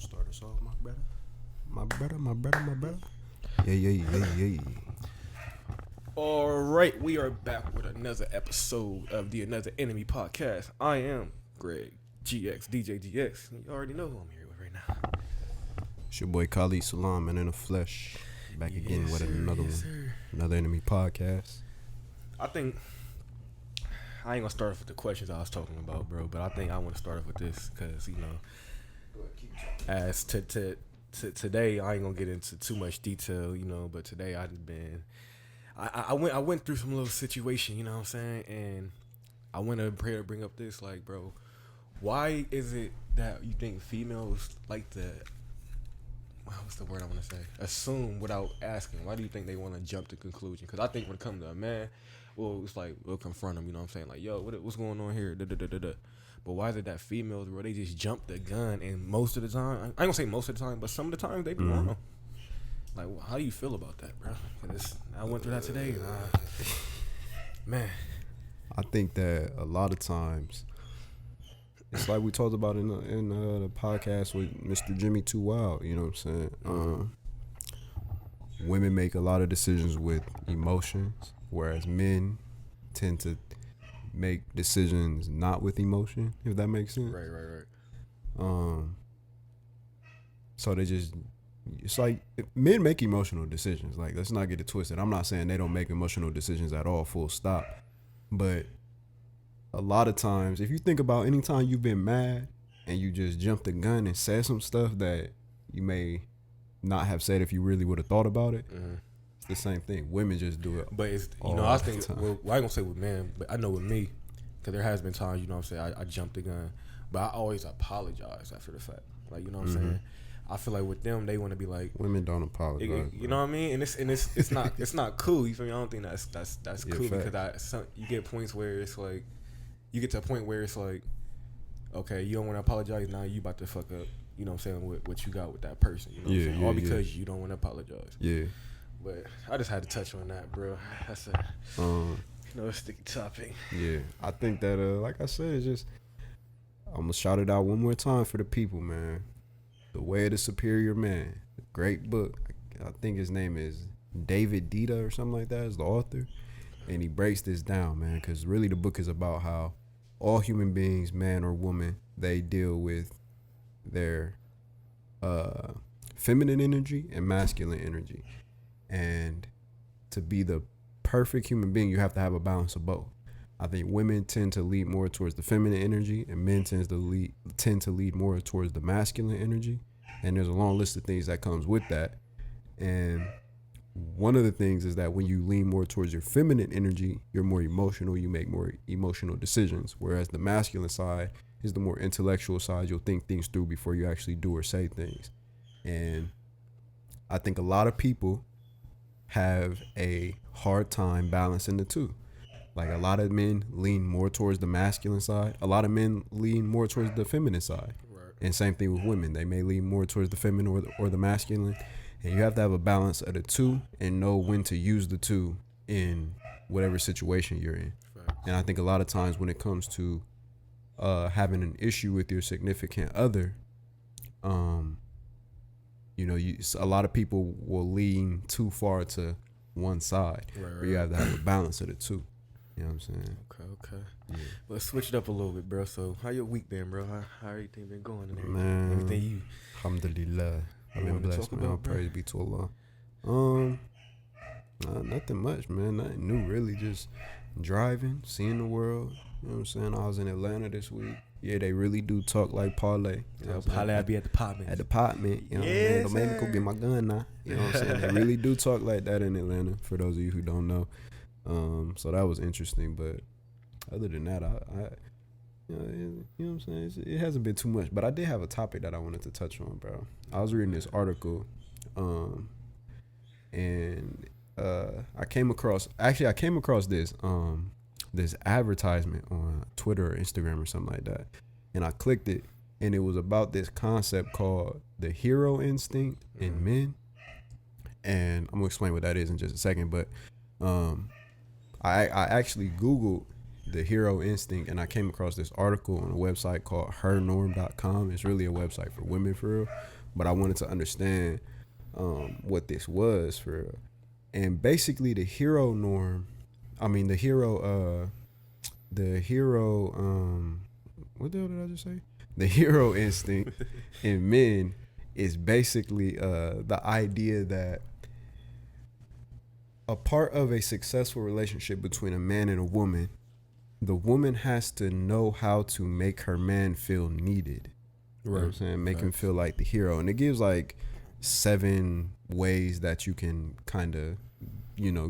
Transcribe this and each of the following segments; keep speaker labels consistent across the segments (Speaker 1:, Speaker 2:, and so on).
Speaker 1: Start us off, my brother. My brother. Yeah.
Speaker 2: All right, we are back with another episode of the Another Enemy podcast. I am Greg GX, DJ GX. You already know who I'm here with right now.
Speaker 1: It's your boy Khalid Salam, and in the flesh. Back again with another one.
Speaker 2: Sir.
Speaker 1: Another Enemy podcast.
Speaker 2: I think I ain't gonna start off with the questions I was talking about, bro. But I think I want to start off with this because as to today, I ain't gonna get into too much detail, But today I went through some little situation, you know what I'm saying, and I want to bring up this, like, bro, why is it that you think females like to, what's the word I want to say, assume without asking? Why do you think they want to jump to conclusion? Because I think when it comes to a man, well, it's like we'll confront them, you know what I'm saying, like, yo, what's going on here? But why is it that females, bro, they just jump the gun, and most of the time, I ain't gonna say most of the time, but some of the time they be wrong. Like, how do you feel about that, bro? Cause I went through that today. Man,
Speaker 1: I think that a lot of times, it's like we talked about in the podcast with Mr. Jimmy Too Wild. You know what I'm saying? Women make a lot of decisions with emotions, whereas men tend to make decisions not with emotion. If that makes sense.
Speaker 2: right.
Speaker 1: So they just. It's like men make emotional decisions. Like, let's not get it twisted. I'm not saying they don't make emotional decisions at all, full stop. But a lot of times, if you think about any time you've been mad and you just jumped the gun and said some stuff that you may not have said if you really would have thought about it, it's the same thing. Women just do it.
Speaker 2: But it's, I think, well, I ain't gonna say with men, but I know with me, because there has been times, you know what I'm saying, I jumped the gun, but I always apologize after the fact. Like, you know what I'm saying? I feel like with them, they want to be like,
Speaker 1: women don't apologize.
Speaker 2: You know what I mean? And it's not cool. You feel me? I don't think that's cool, because you get points where it's like, you get to a point where it's like, okay, you don't want to apologize, now you about to fuck up. You know what I'm saying? With what you got with that person. You know what I'm saying? All because you don't want to apologize.
Speaker 1: Yeah.
Speaker 2: But I just had to touch on that, bro. That's a sticky topic.
Speaker 1: Yeah, I think that like I said, it's just, I'm gonna shout it out one more time for the people, man. The Way of the Superior Man, great book. I think his name is David Dita or something like that is the author, and he breaks this down, man, because really the book is about how all human beings, man or woman, they deal with their feminine energy and masculine energy, and to be the perfect human being, you have to have a balance of both. I think women tend to lead more towards the feminine energy, and men tend to lead more towards the masculine energy. And there's a long list of things that comes with that. And one of the things is that when you lean more towards your feminine energy, you're more emotional. You make more emotional decisions. Whereas the masculine side is the more intellectual side. You'll think things through before you actually do or say things. And I think a lot of people have a hard time balancing the two. Like, a lot of men lean more towards the masculine side. A lot of men lean more towards the feminine side. Right. And same thing with women. They may lean more towards the feminine or the masculine. And you have to have a balance of the two and know when to use the two in whatever situation you're in. Right. And I think a lot of times when it comes to having an issue with your significant other, a lot of people will lean too far to one side. Right. Where you have to have a balance of the two. You know what I'm saying?
Speaker 2: Okay. Yeah. Let's switch it up a little bit, bro. So, how your week been, bro? How everything been going in there?
Speaker 1: Man,
Speaker 2: everything you...
Speaker 1: Alhamdulillah. I've been blessed, man. All praise be to Allah. Nothing much, man. Nothing new, really. Just driving, seeing the world. You know what I'm saying? I was in Atlanta this week. Yeah, they really do talk like parlay.
Speaker 2: You know parlay, I be at the apartment.
Speaker 1: At the apartment. You know what I'm saying? Don't make me go get my gun now. You know what I'm saying? They really do talk like that in Atlanta, for those of you who don't know. So that was interesting, but other than that, I you know what I'm saying? It hasn't been too much, but I did have a topic that I wanted to touch on, bro. I was reading this article, and I came across this this advertisement on Twitter or Instagram or something like that, and I clicked it, and it was about this concept called the hero instinct in men, and I'm gonna explain what that is in just a second, but I actually Googled the hero instinct, and I came across this article on a website called hernorm.com. It's really a website for women for real, but I wanted to understand what this was for real. And basically the hero norm, I mean the hero what the hell did I just say? The hero instinct in men is basically the idea that a part of a successful relationship between a man and a woman, the woman has to know how to make her man feel needed. Right. You know what I'm saying? Make him feel like the hero. And it gives like 7 ways that you can kind of,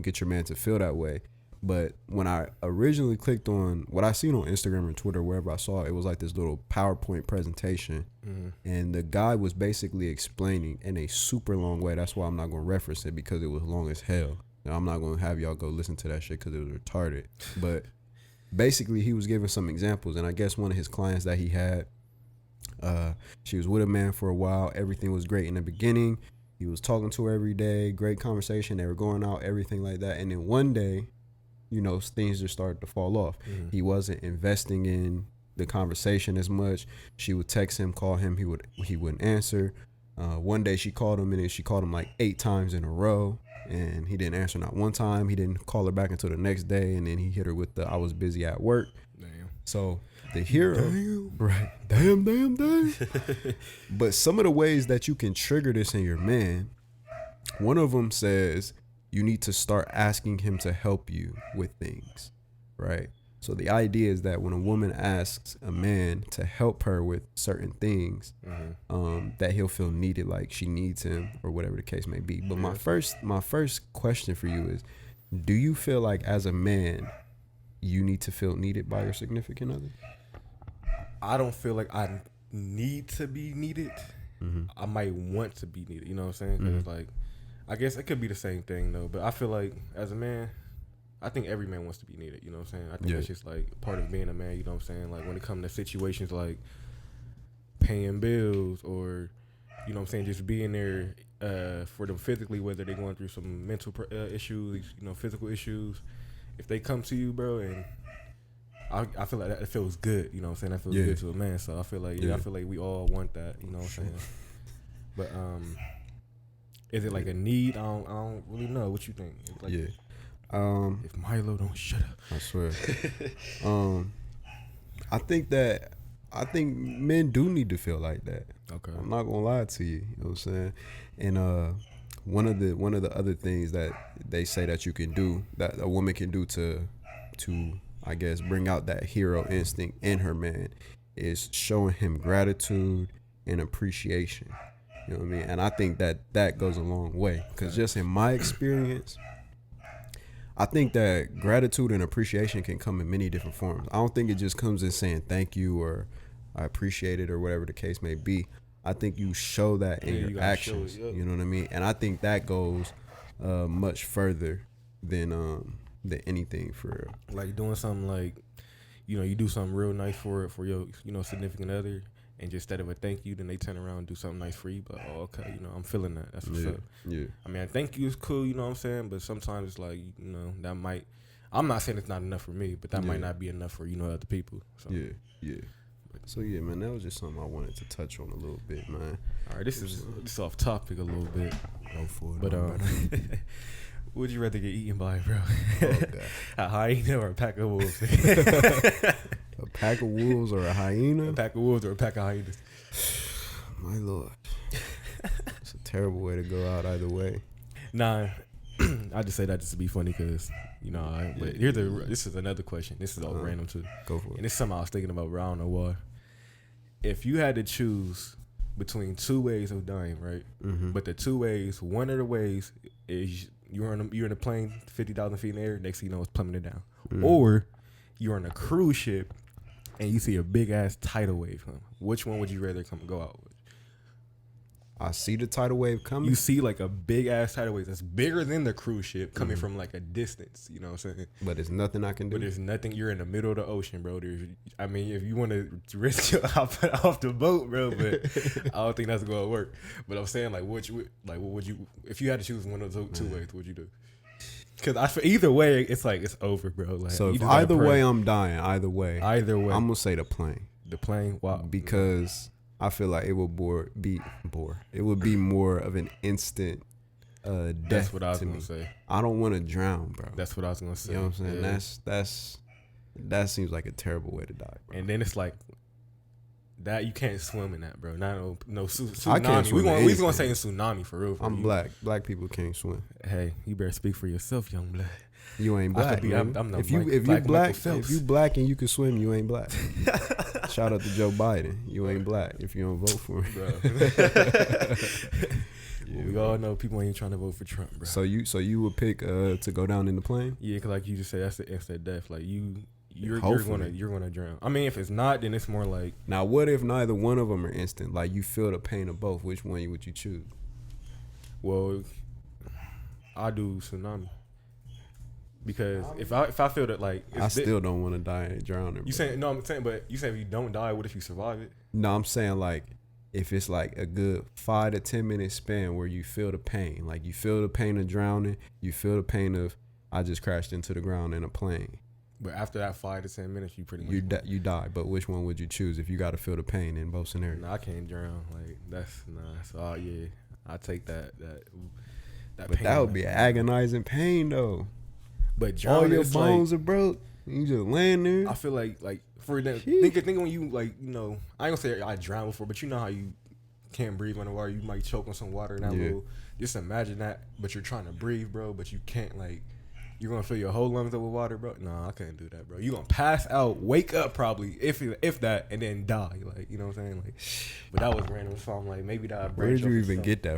Speaker 1: get your man to feel that way. But when I originally clicked on what I seen on Instagram or Twitter, wherever I saw it, it was like this little PowerPoint presentation. Mm-hmm. And the guy was basically explaining in a super long way. That's why I'm not going to reference it, because it was long as hell. Now, I'm not going to have y'all go listen to that shit because it was retarded. But basically, he was giving some examples. And I guess one of his clients that he had, she was with a man for a while. Everything was great in the beginning. He was talking to her every day. Great conversation. They were going out, everything like that. And then one day, things just started to fall off. Mm-hmm. He wasn't investing in the conversation as much. She would text him, call him. He wouldn't answer. One day she called him, and then she called him like 8 times in a row, and he didn't answer not one time. He didn't call her back until the next day, and then he hit her with the "I was busy at work." Damn. So the hero, right? Damn. But some of the ways that you can trigger this in your man, one of them says, you need to start asking him to help you with things, right? So the idea is that when a woman asks a man to help her with certain things, mm-hmm. That he'll feel needed, like she needs him or whatever the case may be. But my first question for you is, do you feel like as a man, you need to feel needed by your significant other?
Speaker 2: I don't feel like I need to be needed. Mm-hmm. I might want to be needed. You know what I'm saying? 'Cause it's like, I guess it could be the same thing though, but I feel like as a man, I think every man wants to be needed, you know what I'm saying? I think that's just like part of being a man, you know what I'm saying? Like when it comes to situations like paying bills or, you know what I'm saying, just being there for them physically, whether they're going through some mental issues, physical issues. If they come to you, bro, and I feel like that feels good, you know what I'm saying? That feels good to a man. So I feel like I feel like we all want that, you know what I'm saying? But is it like a need? I don't really know. What you think? Like, if Milo don't shut up,
Speaker 1: I swear. I think men do need to feel like that. Okay. I'm not gonna lie to you. You know what I'm saying? And one of the other things that they say that you can do, that a woman can do to I guess bring out that hero instinct in her man, is showing him gratitude and appreciation. You know what I mean? And I think that goes a long way, because just in my experience, I think that gratitude and appreciation can come in many different forms. I don't think it just comes in saying thank you or I appreciate it or whatever the case may be. I think you show that in your actions. You know what I mean? And I think that goes much further than anything for real.
Speaker 2: Like doing something like, you do something real nice for your significant other. And just instead of a thank you, then they turn around and do something nice for you. But, okay, I'm feeling that. That's what's up. Yeah. I mean, thank you is cool, you know what I'm saying? But sometimes it's like, that might, I'm not saying it's not enough for me, but that might not be enough for, other people. So.
Speaker 1: Yeah. So, yeah, man, that was just something I wanted to touch on a little bit, man.
Speaker 2: All right, this is off topic a little bit.
Speaker 1: Go for it.
Speaker 2: But, would you rather get eaten by, bro? A hyena or a pack of wolves?
Speaker 1: A pack of wolves or a hyena?
Speaker 2: A pack of wolves or a pack of hyenas?
Speaker 1: My Lord. It's a terrible way to go out either way.
Speaker 2: Nah, I just say that just to be funny because, but this is another question. This is all random too.
Speaker 1: Go for it.
Speaker 2: And it's something I was thinking about, but I don't know why. If you had to choose between 2 ways of dying, right? Mm-hmm. But the 2 ways, one of the ways is you're in a plane 50,000 feet in the air, next thing you know it's plummeting down. Mm-hmm. Or you're on a cruise ship and you see a big ass tidal wave come. Which one would you rather go out with?
Speaker 1: I see the tidal wave coming.
Speaker 2: You see like a big ass tidal wave that's bigger than the cruise ship coming from like a distance. You know what I'm saying?
Speaker 1: But there's nothing I can do.
Speaker 2: But there's nothing. You're in the middle of the ocean, bro. If you want to risk your off the boat, bro, but I don't think that's gonna work. But I'm saying what would you? If you had to choose one of those 2 ways, what would you do? Because I feel either way, it's like it's over, bro. Like,
Speaker 1: So
Speaker 2: you
Speaker 1: if
Speaker 2: just gotta
Speaker 1: either
Speaker 2: pray.
Speaker 1: way I'm dying, either way I'm gonna say the plane
Speaker 2: the plane. Wow.
Speaker 1: because I feel like it would be more of an instant death.
Speaker 2: That's what I was
Speaker 1: to
Speaker 2: gonna
Speaker 1: me.
Speaker 2: say.
Speaker 1: I don't want to drown, bro.
Speaker 2: That's what I was gonna say.
Speaker 1: You know what I'm saying?
Speaker 2: Yeah.
Speaker 1: That seems like a terrible way to die, bro.
Speaker 2: And then it's like that you can't swim in that, bro. Not no tsunami.
Speaker 1: I can't swim in
Speaker 2: We gonna say
Speaker 1: anything.
Speaker 2: in tsunami for real.
Speaker 1: I'm black. Black people can't swim.
Speaker 2: Hey, you better speak for yourself, young blood.
Speaker 1: You ain't
Speaker 2: I
Speaker 1: black.
Speaker 2: could be-
Speaker 1: man.
Speaker 2: I'm no
Speaker 1: if you
Speaker 2: Mike-
Speaker 1: if you
Speaker 2: Black Michael
Speaker 1: black
Speaker 2: Phelps.
Speaker 1: if you black and you can swim, you ain't black. Shout out to Joe Biden. You ain't black if you don't vote for him.
Speaker 2: Bro.
Speaker 1: Yeah,
Speaker 2: We
Speaker 1: bro.
Speaker 2: all know people ain't trying to vote for Trump, bro.
Speaker 1: So you would pick to go down in the plane?
Speaker 2: Yeah, cause like you just said, that's the instant death. Like you're
Speaker 1: Hopefully.
Speaker 2: gonna drown. I mean, if it's not, then it's more like
Speaker 1: Now, what if neither one of them are instant? Like you feel the pain of both. Which one would you choose?
Speaker 2: well, I do tsunami because if I feel that like
Speaker 1: I still don't want to die and drowning.
Speaker 2: you
Speaker 1: bro.
Speaker 2: saying no, I'm saying, but you saying if you don't die, what if you survive it?
Speaker 1: No, I'm saying like if it's like a good 5 to 10 minute span where you feel the pain, like you feel the pain of drowning, you feel the pain of I just crashed into the ground in a plane.
Speaker 2: But after that 5 to 10 minutes, you pretty much
Speaker 1: You die. But which one would you choose if you got to feel the pain in both scenarios?
Speaker 2: Nah, I can't drown. Like that's nah. So yeah, I take that
Speaker 1: But
Speaker 2: pain.
Speaker 1: that would be agonizing pain though.
Speaker 2: But
Speaker 1: All
Speaker 2: drowning,
Speaker 1: your
Speaker 2: it's
Speaker 1: bones
Speaker 2: like,
Speaker 1: are broke. You just laying there.
Speaker 2: I feel like for that.
Speaker 1: Sheesh.
Speaker 2: Think when you like I ain't gonna say I drowned before, but you know how you can't breathe underwater. You might choke on some water and that
Speaker 1: Yeah.
Speaker 2: little. Just imagine that, but you're trying to breathe, bro. But you can't like. You're gonna fill your whole lungs up with water, bro. No, I couldn't do that, bro. You gonna pass out, wake up probably, if that, and then die. Like you know what I'm saying? Like, but that was random. So I'm like, maybe that.
Speaker 1: Where did you even get that